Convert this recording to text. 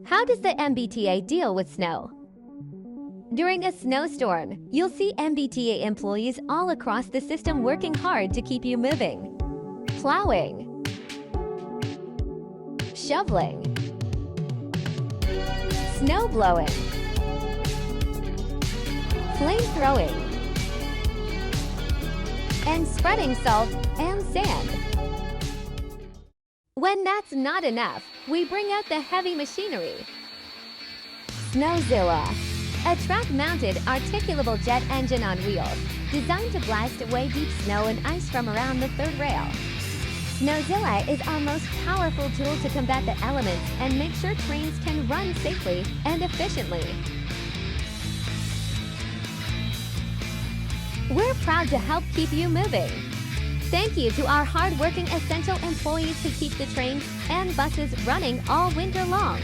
How does the MBTA deal with snow? During a snowstorm, you'll see MBTA employees all across the system working hard to keep you moving. Plowing, shoveling, snow blowing, flame throwing, and spreading salt and sand. When that's not enough, we bring out the heavy machinery. Snowzilla, a track-mounted articulable jet engine on wheels, designed to blast away deep snow and ice from around the third rail. Snowzilla is our most powerful tool to combat the elements and make sure trains can run safely and efficiently. We're proud to help keep you moving. Thank you to our hard-working essential employees who keep the trains and buses running all winter long.